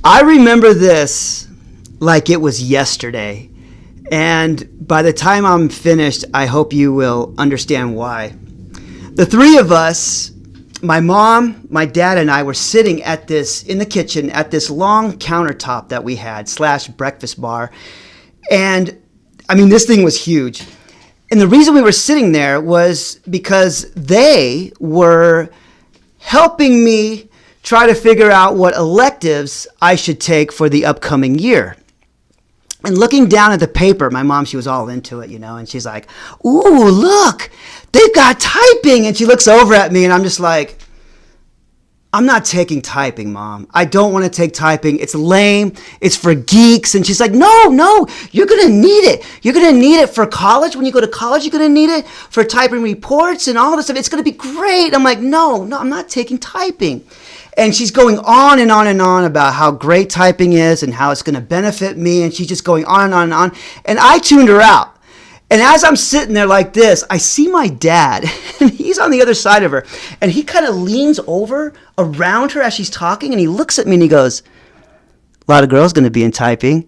I remember this like it was yesterday. And by the time I'm finished, I hope you will understand why. The three of us, my mom, my dad, and I were sitting in the kitchen at this long countertop that we had / breakfast bar. And I mean, this thing was huge. And the reason we were sitting there was because they were helping me try to figure out what electives I should take for the upcoming year. And looking down at the paper, my mom, she was all into it, and she's like, "Ooh, look, they've got typing." And she looks over at me and I'm just like, "I'm not taking typing, Mom. I don't want to take typing. It's lame. It's for geeks." And she's like, no, you're going to need it. You're going to need it for college. When you go to college, you're going to need it for typing reports and all this stuff. It's going to be great. I'm like, no, I'm not taking typing. And she's going on and on and on about how great typing is and how it's going to benefit me. And she's just going on and on and on. And I tuned her out. And as I'm sitting there like this, I see my dad, and he's on the other side of her. And he kind of leans over around her as she's talking, and he looks at me and he goes, "A lot of girls going to be in typing."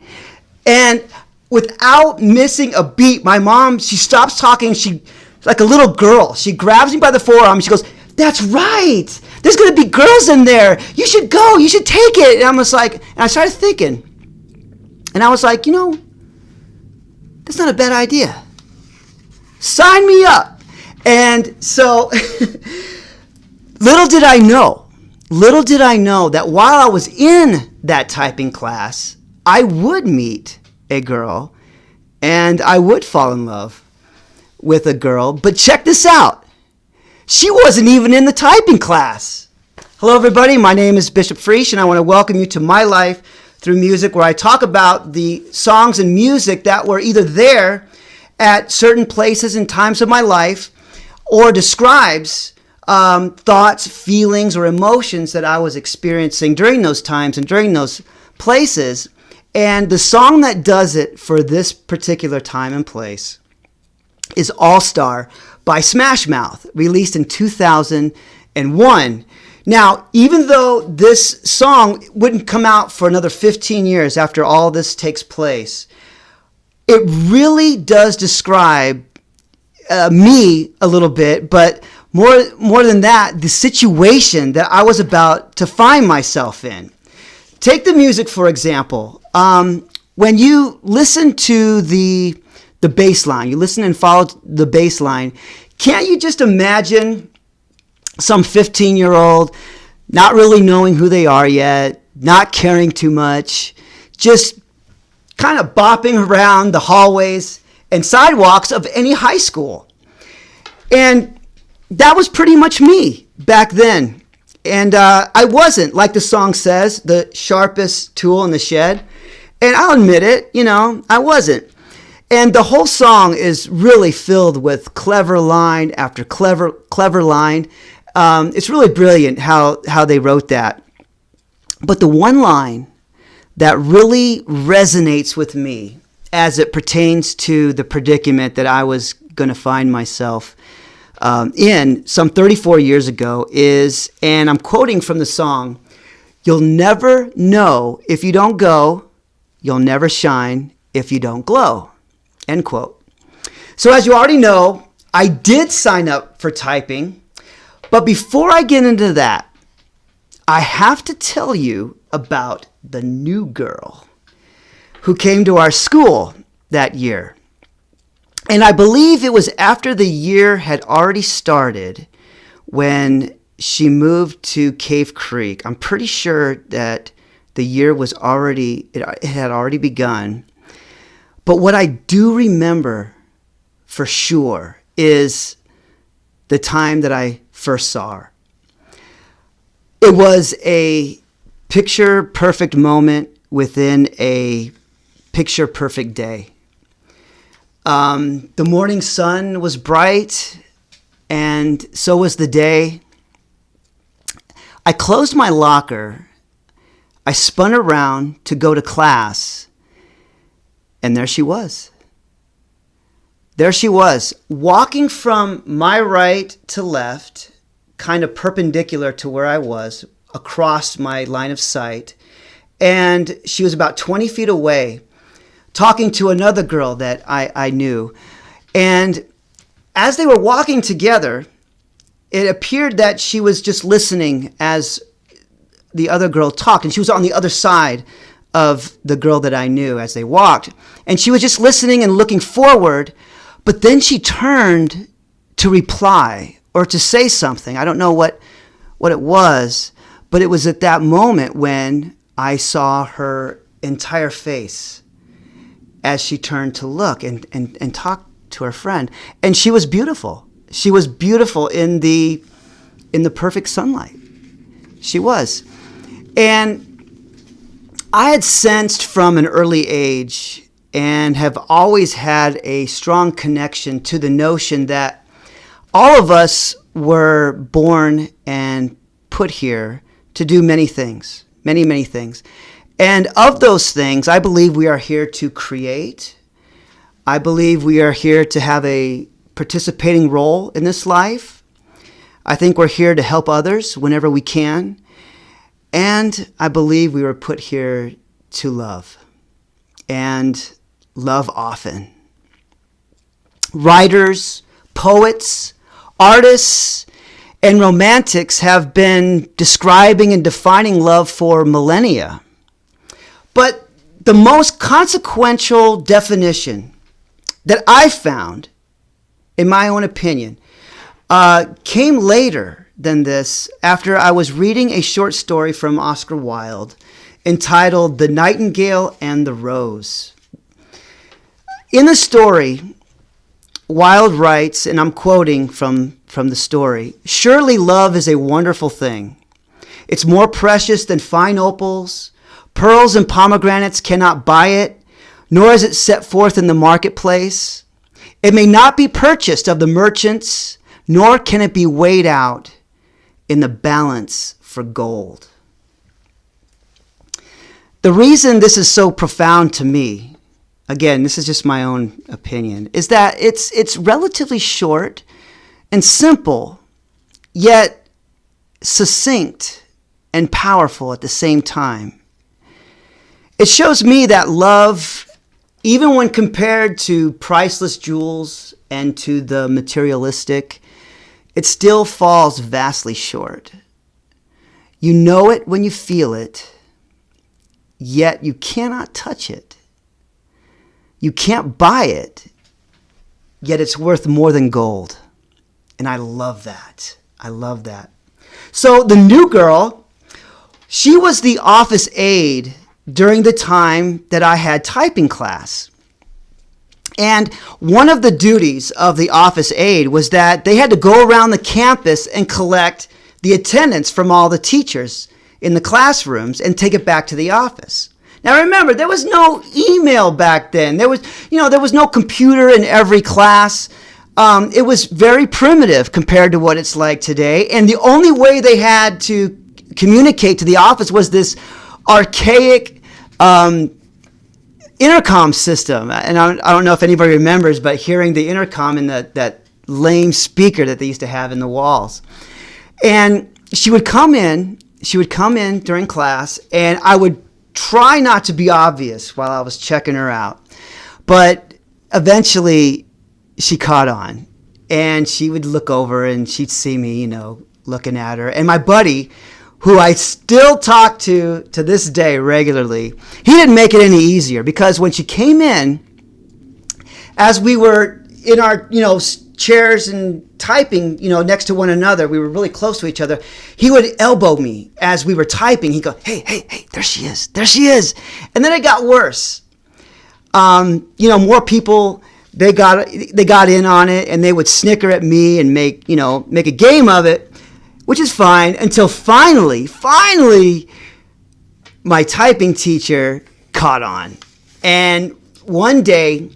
And without missing a beat, my mom, she stops talking. She, like a little girl, she grabs me by the forearm and she goes, "That's right. There's going to be girls in there. You should go. You should take it." And I'm just like, and I started thinking. And I was like, that's not a bad idea. Sign me up. And so little did I know that while I was in that typing class, I would meet a girl and I would fall in love with a girl. But check this out. She wasn't even in the typing class. Hello, everybody. My name is Bishop Friesch, and I want to welcome you to My Life Through Music, where I talk about the songs and music that were either there at certain places and times of my life, or describes thoughts, feelings, or emotions that I was experiencing during those times and during those places. And the song that does it for this particular time and place is All Star by Smash Mouth, released in 2001. Now, even though this song wouldn't come out for another 15 years after all this takes place, it really does describe me a little bit, but more than that, the situation that I was about to find myself in. Take the music, for example. When you listen to the bass line, you listen and follow the bass line, can't you just imagine some 15-year-old not really knowing who they are yet, not caring too much, just kind of bopping around the hallways and sidewalks of any high school? And that was pretty much me back then. And I wasn't, like the song says, the sharpest tool in the shed. And I'll admit it, I wasn't. And the whole song is really filled with clever line after clever line. It's really brilliant how they wrote that. But the one line that really resonates with me as it pertains to the predicament that I was going to find myself in some 34 years ago is, and I'm quoting from the song, "You'll never know if you don't go, you'll never shine if you don't glow," end quote. So as you already know, I did sign up for typing, but before I get into that, I have to tell you about the new girl who came to our school that year. And I believe it was after the year had already started when she moved to Cave Creek. I'm pretty sure that the year it had already begun. But what I do remember for sure is the time that I first saw her. It was a picture-perfect moment within a picture-perfect day. The morning sun was bright, and so was the day. I closed my locker. I spun around to go to class, and there she was. There she was, walking from my right to left, kind of perpendicular to where I was, across my line of sight. and she was about 20 feet away talking to another girl that I knew. And as they were walking together, it appeared that she was just listening as the other girl talked, and she was on the other side of the girl that I knew as they walked. And she was just listening and looking forward, but then she turned to reply or to say something. I don't know what it was, but it was at that moment when I saw her entire face as she turned to look and talk to her friend. And she was beautiful. She was beautiful in the perfect sunlight. She was. And I had sensed from an early age and have always had a strong connection to the notion that all of us were born and put here to do many things, many, many things. And of those things, I believe we are here to create. I believe we are here to have a participating role in this life. I think we're here to help others whenever we can. And I believe we were put here to love, and love often. Writers, poets, artists, and romantics have been describing and defining love for millennia. But the most consequential definition that I found, in my own opinion, came later than this after I was reading a short story from Oscar Wilde entitled The Nightingale and the Rose. In the story, Wilde writes, and I'm quoting from the story, "Surely love is a wonderful thing. It's more precious than fine opals. Pearls and pomegranates cannot buy it, nor is it set forth in the marketplace. It may not be purchased of the merchants, nor can it be weighed out in the balance for gold." The reason this is so profound to me, again, this is just my own opinion, is that it's relatively short and simple, yet succinct and powerful at the same time. It shows me that love, even when compared to priceless jewels and to the materialistic, it still falls vastly short. You know it when you feel it, yet you cannot touch it. You can't buy it, yet it's worth more than gold. And I love that. I love that. So the new girl, she was the office aide during the time that I had typing class. And one of the duties of the office aide was that they had to go around the campus and collect the attendance from all the teachers in the classrooms and take it back to the office. Now remember, there was no email back then. There was no computer in every class. It was very primitive compared to what it's like today. And the only way they had to communicate to the office was this archaic intercom system. And I don't know if anybody remembers, but hearing the intercom in that lame speaker that they used to have in the walls. And she would come in during class, and I would try not to be obvious while I was checking her out. But eventually she caught on, and she would look over and she'd see me, looking at her. And my buddy, who I still talk to this day regularly, he didn't make it any easier, because when she came in, as we were in our, chairs and typing, next to one another, we were really close to each other, he would elbow me as we were typing. He'd go, hey, there she is. And then it got worse. More people, they got in on it, and they would snicker at me and make a game of it, which is fine, until finally, my typing teacher caught on. And one day,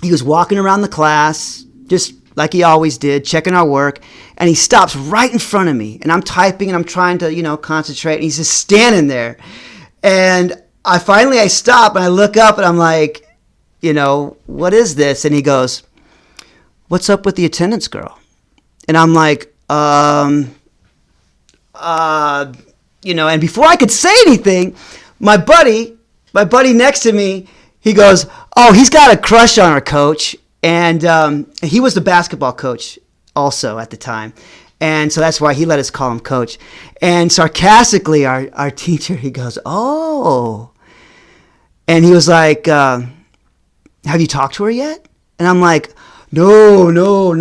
he was walking around the class, just like he always did, checking our work, and he stops right in front of me. And I'm typing, and I'm trying to, concentrate, and he's just standing there. And I stop, and I look up, and I'm like, what is this? And he goes, "What's up with the attendance girl?" And I'm like, and before I could say anything, my buddy next to me, he goes, "Oh, he's got a crush on her, coach." And he was the basketball coach also at the time. And so that's why he let us call him coach. And sarcastically, our teacher, he goes, "Oh." And he was like, "Have you talked to her yet?" And I'm like, No,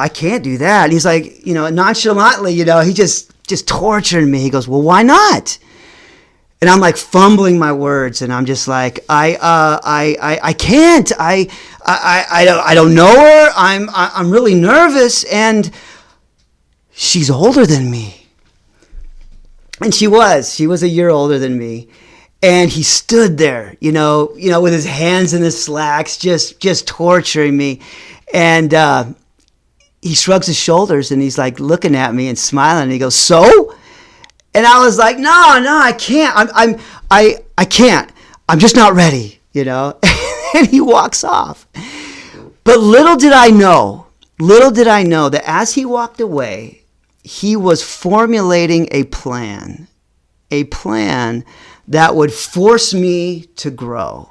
I can't do that. And he's like, nonchalantly, he just tortured me. He goes, "Well, why not?" And I'm like fumbling my words, and I'm just like, I can't. I don't know her. I'm really nervous, and she's older than me. And she was a year older than me. And he stood there, with his hands in his slacks, just torturing me. And he shrugs his shoulders, and he's like looking at me and smiling. And he goes, "So?" And I was like, no, I can't. I can't. I'm just not ready, And he walks off. But little did I know that as he walked away, he was formulating a plan that would force me to grow,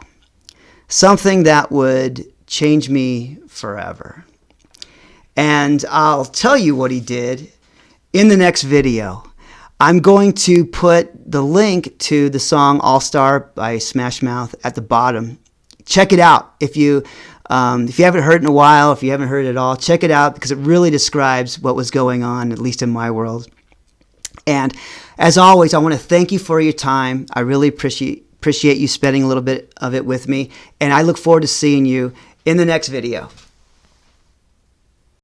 something that would change me forever. And I'll tell you what he did in the next video. I'm going to put the link to the song All Star by Smash Mouth at the bottom. Check it out. If you haven't heard it in a while, if you haven't heard it at all, check it out because it really describes what was going on, at least in my world. And as always, I want to thank you for your time. I really appreciate you spending a little bit of it with me. And I look forward to seeing you in the next video.